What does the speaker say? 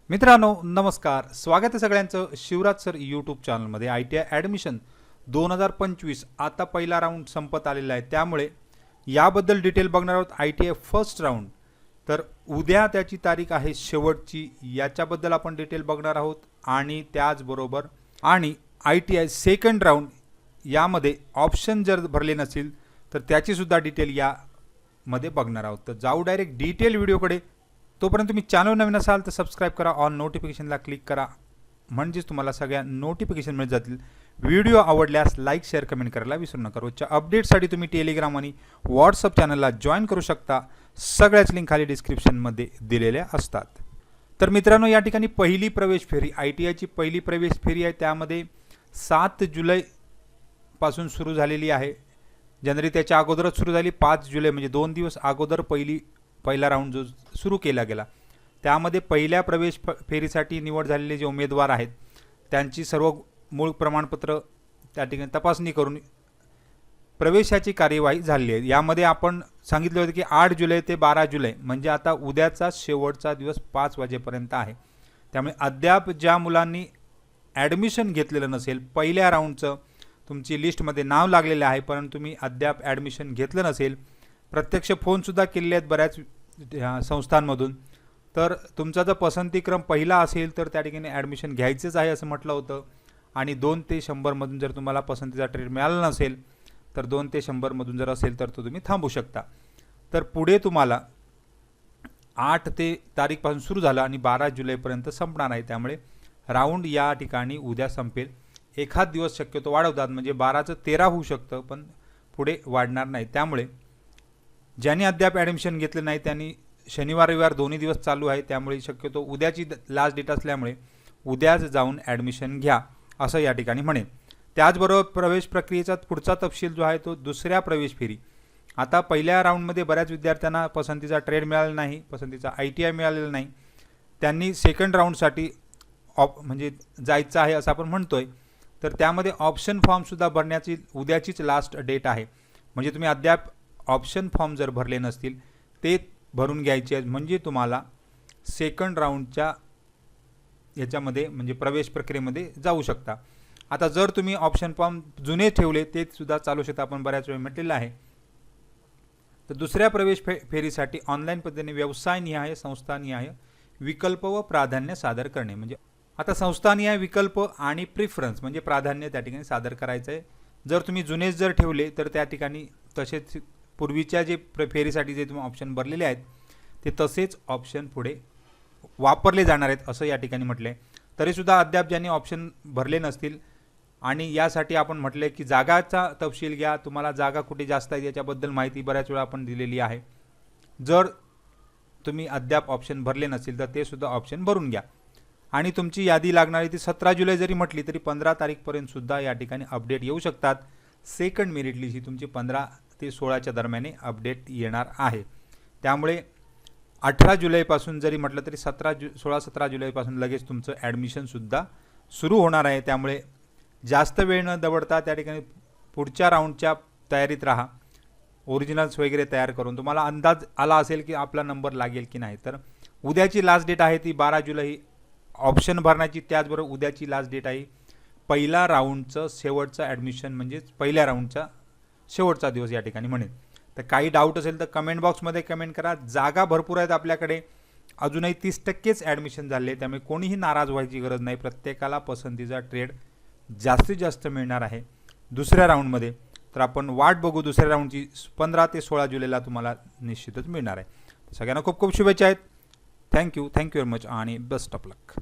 मित्रांनो नमस्कार, स्वागत आहे सगळ्यांचं शिवराज सर यूट्यूब चॅनलमध्ये। ITI ॲडमिशन 2025 आता पहिला राऊंड संपत आलेला आहे, त्यामुळे याबद्दल डिटेल बघणार आहोत। ITI फर्स्ट राऊंड तर उद्या त्याची तारीख आहे शेवटची, याच्याबद्दल आपण डिटेल बघणार आहोत। आणि त्याचबरोबर ITI सेकंड राऊंड यामध्ये ऑप्शन जर भरले नसेल तर त्याची सुद्धा डिटेल यामध्ये बघणार आहोत। तर जाऊ डायरेक्ट डिटेल व्हिडिओकडे। तोपर्यंत तुम्ही चॅनल नवीन असाल तर सबस्क्राइब करा, ऑन नोटिफिकेशनला क्लिक करा, म्हणजेच तुम्हाला सगळ्या नोटिफिकेशन मिळत जातील। व्हिडिओ आवडल्यास लाईक शेअर कमेंट करायला विसरू नका। रोजच्या अपडेटसाठी तुम्ही टेलिग्राम आणि व्हॉट्सअप चॅनलला जॉईन करू शकता, सगळ्याच लिंक खाली डिस्क्रिप्शनमध्ये दिलेल्या असतात। तर मित्रांनो या ठिकाणी पहिली प्रवेश फेरी ITIची पहिली प्रवेश फेरी आहे, त्यामध्ये 7 जुलै पासून सुरू झालेली आहे। जनरली त्याच्या अगोदरच सुरू झाली, 5 जुलै म्हणजे 2 दिवस अगोदर पहिला राऊंड जो सुरू केला गेला, त्यामध्ये पहिल्या प्रवेश फेरीसाठी निवड झालेले जे उमेदवार आहेत त्यांची सर्व मूळ प्रमाणपत्र त्या ठिकाणी तपासणी करून प्रवेशाची कार्यवाही झाली आहे। यामध्ये आपण सांगितले होते की 8 जुलै ते 12 जुलै म्हणजे आता उद्याचा शेवटचा दिवस 5 वाजेपर्यंत आहे। त्यामुळे अद्याप ज्या मुलांनी ॲडमिशन घेतलेलं नसेल, पहिल्या राऊंडचं तुमची लिस्टमध्ये नाव लागलेलं आहे परंतु तुम्ही अद्याप ॲडमिशन घेतलं नसेल, प्रत्यक्ष फोनसुद्धा केलेले आहेत बऱ्याच संस्थांमधून, तर तुमचा जर पसंतीक्रम पहिला असेल तर त्या ठिकाणी ॲडमिशन घ्यायचंच आहे असं म्हटलं होतं। आणि 2 ते 100 मधून जर तुम्हाला पसंतीचा ट्रेड मिळाला नसेल तर 2 ते 100 मधून जर असेल तर तुम्ही थांबू शकता। तर पुढे तुम्हाला 8 तारीखपासून सुरू झालं आणि 12 जुलैपर्यंत संपणार आहे, त्यामुळे राऊंड या ठिकाणी उद्या संपेल। एखाद दिवस शक्यतो वाढवतात, म्हणजे 12चं 13 होऊ शकतं पण पुढे वाढणार नाही। त्यामुळे ज्यांनी अद्याप ॲडमिशन घेतले नाही त्यांनी शनिवार रविवार दोन्ही दिवस चालू आहे, त्यामुळे शक्यतो उद्याची लास्ट डेट असल्यामुळे उद्याच जाऊन ॲडमिशन घ्या असं या ठिकाणी म्हणेन। त्याचबरोबर प्रवेश प्रक्रियेचा पुढचा तपशील जो आहे तो दुसऱ्या प्रवेश फेरी। आता पहिल्या राऊंडमध्ये बऱ्याच विद्यार्थ्यांना पसंतीचा ट्रेड मिळाला नाही, पसंतीचा ITI मिळालेला नाही, त्यांनी सेकंड राऊंडसाठी म्हणजे जायचं आहे असं आपण म्हणतोय। तर त्यामध्ये ऑप्शन फॉर्मसुद्धा भरण्याची उद्याचीच लास्ट डेट आहे, म्हणजे तुम्ही अद्याप ऑप्शन फॉर्म जर भरले नसतील ते भरून घ्यायचे आहेत, म्हणजे तुम्हाला सेकंड राऊंडच्या याच्यामध्ये म्हणजे प्रवेश प्रक्रियेमध्ये जाऊ शकता। आता जर तुम्ही ऑप्शन फॉर्म जुने ठेवले ते सुद्धा चालू शकता, आपण बऱ्याच वेळ म्हटलेलं आहे। तर दुसऱ्या प्रवेश फेरीसाठी ऑनलाईन पद्धतीने व्यवसायनिहाय संस्थानिहाय विकल्प व प्राधान्य सादर करणे, म्हणजे आता संस्थानिहाय विकल्प आणि प्रिफरन्स म्हणजे प्राधान्य त्या ठिकाणी सादर करायचं आहे। जर तुम्ही जुनेच जर ठेवले तर त्या ठिकाणी तसेच पूर्वीच्या जे फेरीसाठी जे तुम्ही ऑप्शन भरलेले आहेत ते तसेच ऑप्शन पुढे वापरले जाणार आहेत असं या ठिकाणी म्हटले। तरीसुद्धा अद्याप ज्यांनी ऑप्शन भरले नसतील आणि यासाठी आपण म्हटले की जागाचा तपशील घ्या, तुम्हाला जागा कुठे जास्त आहे याच्याबद्दल माहिती बऱ्याच वेळा आपण दिलेली आहे। जर तुम्ही अद्याप ऑप्शन भरले नसतील तर ते सुद्धा ऑप्शन भरून घ्या। आणि तुमची यादी लागणारी ती 17 जुलै जरी म्हटली तरी 15 तारीखपर्यंत सुद्धा या ठिकाणी अपडेट येऊ शकतात। सेकंड मेरिट लिस्ट ही तुमची 15 ते 16च्या दरम्यान अपडेट येणार आहे, त्यामुळे 18 जुलैपासून जरी म्हटलं तरी 16-17 जुलैपासून लगेच तुमचं ॲडमिशनसुद्धा सुरू होणार आहे। त्यामुळे जास्त वेळ न दवडता त्या ठिकाणी पुढच्या राऊंडच्या तयारीत राहा, ओरिजिनल्स वगैरे तयार करून। तुम्हाला अंदाज आला असेल की आपला नंबर लागेल की नाही, तर उद्याची लास्ट डेट आहे ती 12 जुलै ही ऑप्शन भरण्याची, त्याचबरोबर उद्याची लास्ट डेट आहे पहिला राऊंडचं शेवटचं ॲडमिशन म्हणजेच पहिल्या राऊंडचा शेवटचा दिवस या ठिकाणी म्हणेन। तर काही डाऊट असेल तर कमेंट बॉक्समध्ये कमेंट करा। जागा भरपूर आहेत आपल्याकडे, अजूनही 30%च ॲडमिशन झाले, त्यामुळे कोणीही नाराज व्हायची गरज नाही। प्रत्येकाला पसंतीचा ट्रेड जास्तीत जास्त मिळणार आहे दुसऱ्या राऊंडमध्ये। तर आपण वाट बघू दुसऱ्या राऊंडची, 15 ते 16 जुलैला तुम्हाला निश्चितच मिळणार आहे। सगळ्यांना खूप खूप शुभेच्छा आहेत। थँक्यू व्हेरी मच आणि बेस्ट ऑफ लक।